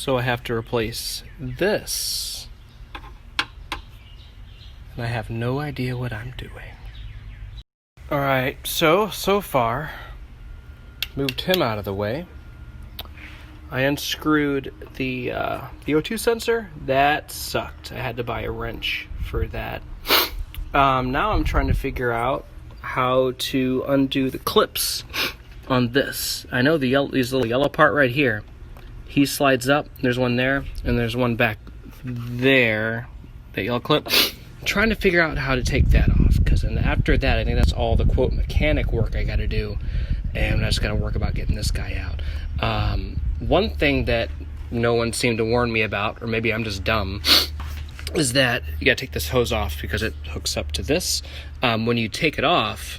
So I have to replace this. And I have no idea what I'm doing. Alright, so far, moved him out of the way. I unscrewed the O2 sensor. That sucked. I had to buy a wrench for that. Now I'm trying to figure out how to undo the clips on this. I know these little yellow part right here. He slides up. There's one there, and there's one back there. That yellow clip. I'm trying to figure out how to take that off, because after that, I think that's all the quote mechanic work I got to do, and I just got to work about getting this guy out. One thing that no one seemed to warn me about, or maybe I'm just dumb, is that you got to take this hose off because it hooks up to this. When you take it off,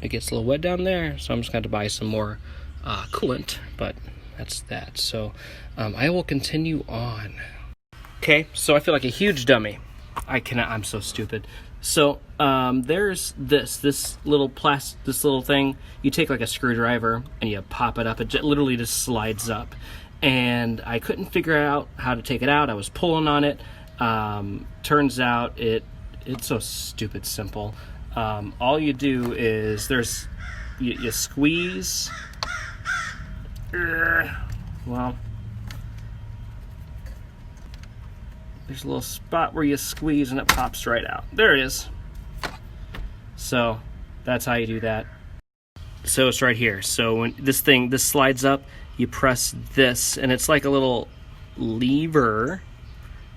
it gets a little wet down there, so I'm just going to buy some more coolant, but that's that. So I will continue on. Okay, so I feel like a huge dummy. I'm so stupid. So there's this little thing. You take like a screwdriver and you pop it up. It literally just slides up. And I couldn't figure out how to take it out. I was pulling on it. Turns out it's so stupid simple. All you do is you squeeze. Well, there's a little spot where you squeeze and it pops right out. There it is. So that's how you do that. So it's right here. So when this slides up, you press this, and it's like a little lever.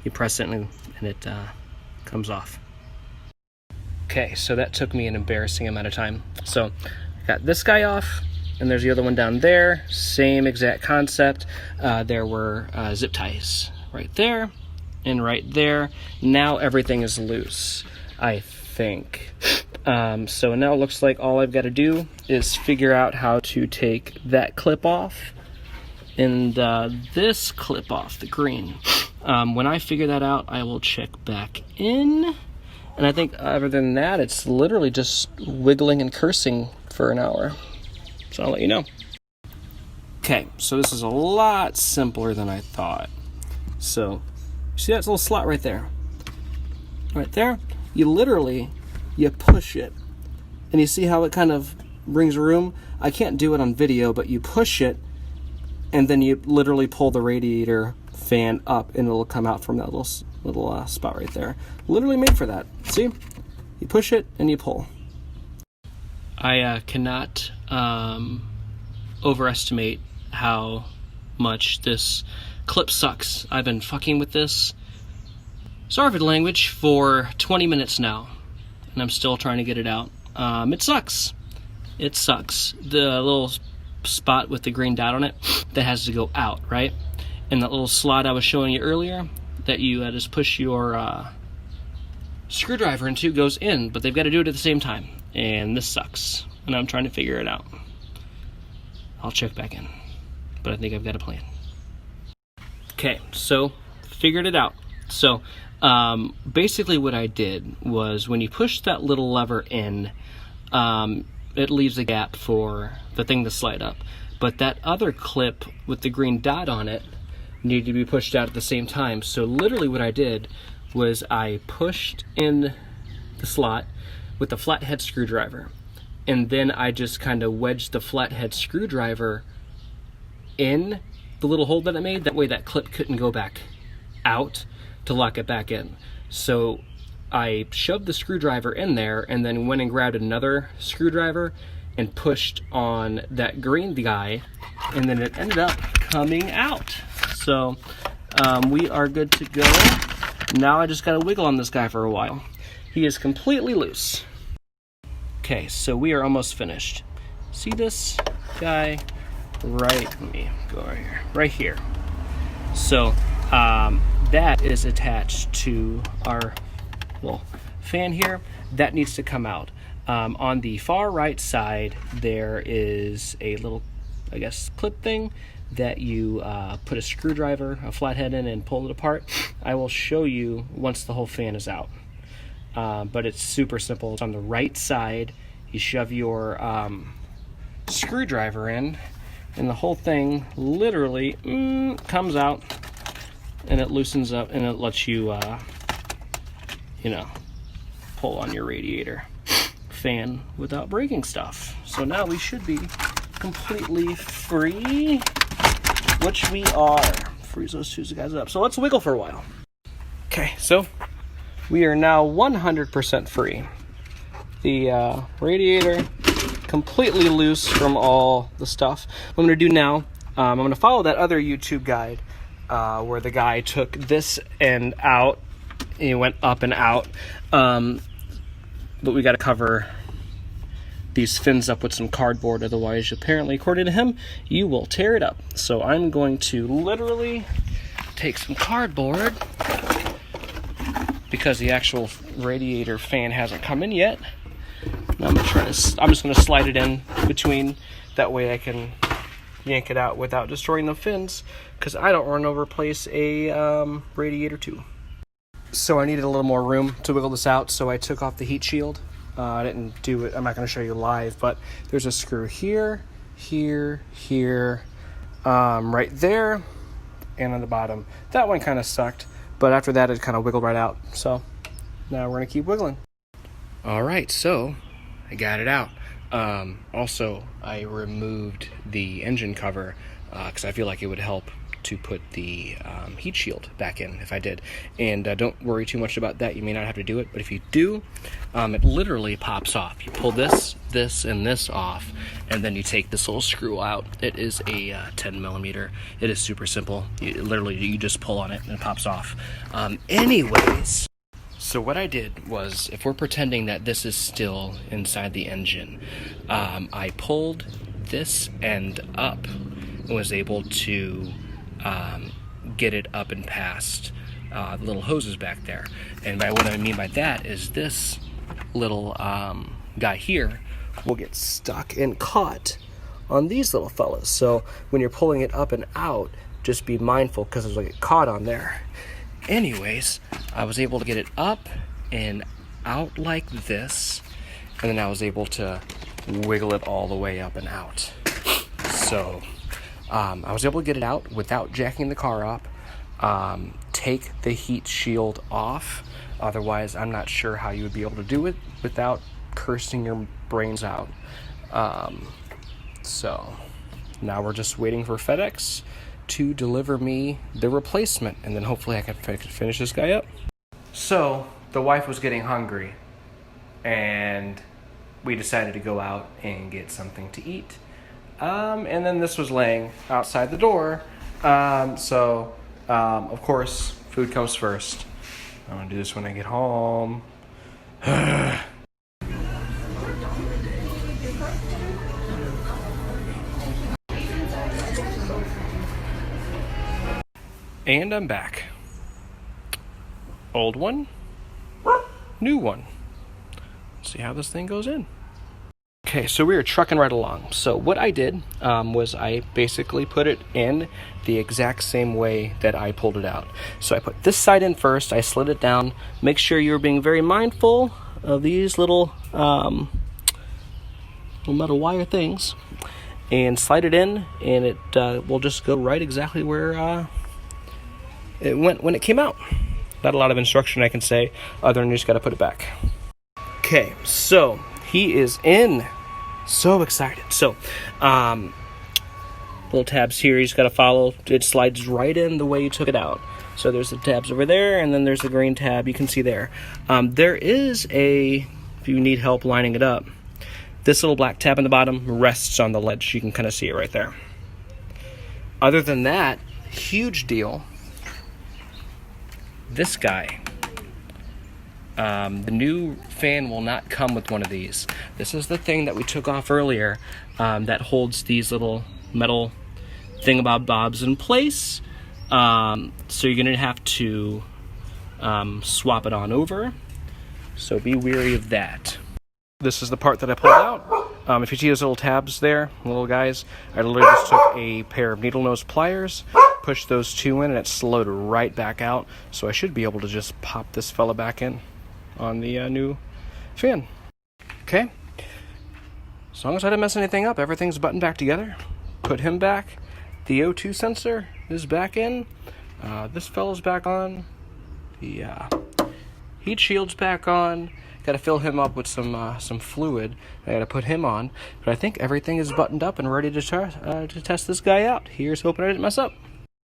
You press it and it comes off. Okay, so that took me an embarrassing amount of time. So I got this guy off, and there's the other one down there. Same exact concept. There were zip ties right there and right there. Now everything is loose, I think. So now it looks like all I've got to do is figure out how to take that clip off and this clip off, the green. When I figure that out, I will check back in. And I think other than that, it's literally just wiggling and cursing for an hour. So I'll let you know. Okay, so this is a lot simpler than I thought. So, see that little slot right there? Right there? You push it. And you see how it kind of brings room? I can't do it on video, but you push it, and then you literally pull the radiator fan up, and it'll come out from that little spot right there. Literally made for that. See? You push it, and you pull. I cannot overestimate how much this clip sucks. I've been fucking with this, sorry for the language, for 20 minutes now, and I'm still trying to get it out. It sucks. It sucks. The little spot with the green dot on it, that has to go out, right? And that little slot I was showing you earlier, that you just push your screwdriver into, goes in, but they've got to do it at the same time. And this sucks, and I'm trying to figure it out. I'll check back in, but I think I've got a plan. Okay, so figured it out. So basically what I did was, when you push that little lever in, it leaves a gap for the thing to slide up. But that other clip with the green dot on it needed to be pushed out at the same time. So literally what I did was I pushed in the slot with the flathead screwdriver, and then I just kind of wedged the flathead screwdriver in the little hole that I made. That way that clip couldn't go back out to lock it back in. So I shoved the screwdriver in there, and then went and grabbed another screwdriver and pushed on that green guy, and then it ended up coming out. So we are good to go. Now I just gotta wiggle on this guy for a while. He is completely loose. Okay, so we are almost finished. See this guy let me go right here. Right here. So that is attached to our little fan here. That needs to come out. On the far right side, there is a little, I guess, clip thing that you put a screwdriver, a flathead in, and pull it apart. I will show you once the whole fan is out. But it's super simple. It's on the right side. You shove your screwdriver in, and the whole thing literally comes out, and it loosens up, and it lets you, you know, pull on your radiator fan without breaking stuff. So now we should be completely free, which we are. Freeze those two guys up. So let's wiggle for a while. Okay, so we are now 100% free. The radiator completely loose from all the stuff. What I'm going to do now, I'm going to follow that other YouTube guide where the guy took this end out, and it went up and out. But we got to cover these fins up with some cardboard, otherwise, apparently, according to him, you will tear it up. So I'm going to literally take some cardboard, because the actual radiator fan hasn't come in yet. I'm just going to slide it in between, that way I can yank it out without destroying the fins, because I don't want to replace a radiator too. So I needed a little more room to wiggle this out, so I took off the heat shield. I didn't do it, I'm not going to show you live, but there's a screw here, here, here, right there, and on the bottom. That one kind of sucked, but after that it kind of wiggled right out. So now we're going to keep wiggling. Alright, so I got it out. Also, I removed the engine cover because I feel like it would help to put the heat shield back in if I did. And don't worry too much about that. You may not have to do it, but if you do, it literally pops off. You pull this, and this off, and then you take this little screw out. It is a 10 millimeter. It is super simple. You just pull on it and it pops off. Anyways, so what I did was, if we're pretending that this is still inside the engine, I pulled this end up and was able to get it up and past the little hoses back there. And by what I mean by that is this little guy here will get stuck and caught on these little fellas. So when you're pulling it up and out, just be mindful, because it'll get caught on there. Anyways, I was able to get it up and out like this, and then I was able to wiggle it all the way up and out. So I was able to get it out without jacking the car up, take the heat shield off. Otherwise, I'm not sure how you would be able to do it without cursing your brains out. So now we're just waiting for FedEx to deliver me the replacement, and then hopefully I can finish this guy up. So the wife was getting hungry, and we decided to go out and get something to eat. And then this was laying outside the door. Of course, food comes first. I'm gonna do this when I get home. And I'm back. Old one, new one. Let's see how this thing goes in. Okay, so we were trucking right along. So what I did was I basically put it in the exact same way that I pulled it out. So I put this side in first, I slid it down. Make sure you're being very mindful of these little metal wire things. And slide it in, and it will just go right exactly where it went when it came out. Not a lot of instruction I can say, other than you just gotta put it back. Okay, so he is in. So excited. So, little tabs here you just gotta follow. It slides right in the way you took it out. So there's the tabs over there, and then there's the green tab you can see there. There is if you need help lining it up, this little black tab on the bottom rests on the ledge. You can kind of see it right there. Other than that, huge deal. This guy. The new fan will not come with one of these. This is the thing that we took off earlier that holds these little metal thingamabobs in place. So you're going to have to swap it on over. So be wary of that. This is the part that I pulled out. If you see those little tabs there, little guys, I literally just took a pair of needle nose pliers, pushed those two in, and it slowed right back out. So I should be able to just pop this fella back in on the new fan. Okay, as long as I didn't mess anything up, everything's buttoned back together. put him back. The O2 sensor is back in. This fella's back on. The heat shield's back on. Got to fill him up with some fluid. I got to put him on. But I think everything is buttoned up and ready to test this guy out. Here's hoping I didn't mess up.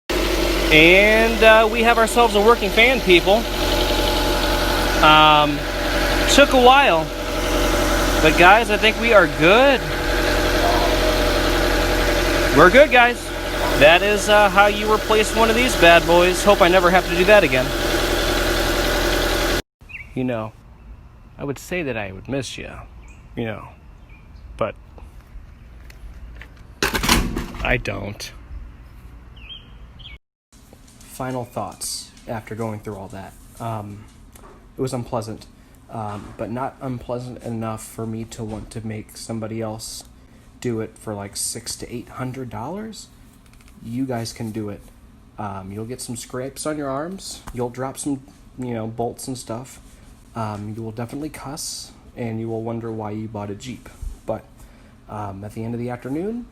And we have ourselves a working fan, people. Took a while, but guys, I think we are good. We're good, guys. That is how you replace one of these bad boys. Hope I never have to do that again. You know, I would say that I would miss you, you know, but I don't. Final thoughts after going through all that. It was unpleasant, but not unpleasant enough for me to want to make somebody else do it for like $600 to $800. You guys can do it. You'll get some scrapes on your arms. You'll drop some, bolts and stuff. You will definitely cuss, and you will wonder why you bought a Jeep. But at the end of the afternoon,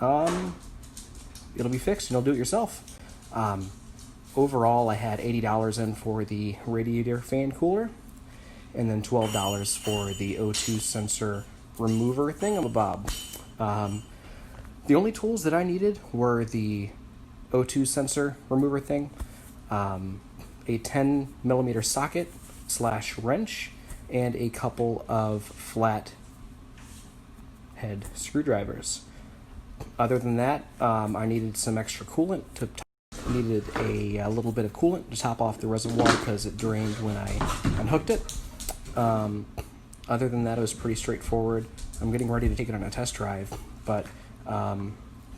it'll be fixed, and you'll do it yourself. Overall, I had $80 in for the Radiator fan cooler, and then $12 for the O2 sensor remover thingamabob. The only tools that I needed were the O2 sensor remover thing, a 10mm socket / wrench, and a couple of flat head screwdrivers. Other than that, I needed some extra coolant needed a little bit of coolant to top off the reservoir because it drained when I unhooked it. Other than that, it was pretty straightforward. I'm getting ready to take it on a test drive, but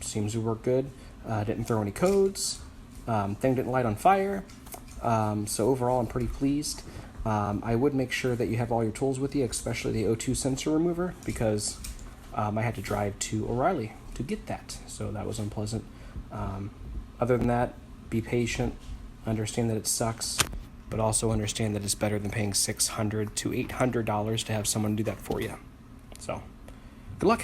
seems to work good. Didn't throw any codes. Thing didn't light on fire. So overall, I'm pretty pleased. I would make sure that you have all your tools with you, especially the O2 sensor remover, because I had to drive to O'Reilly to get that, so that was unpleasant. Other than that, be patient, understand that it sucks, but also understand that it's better than paying $600 to $800 to have someone do that for you. So, good luck.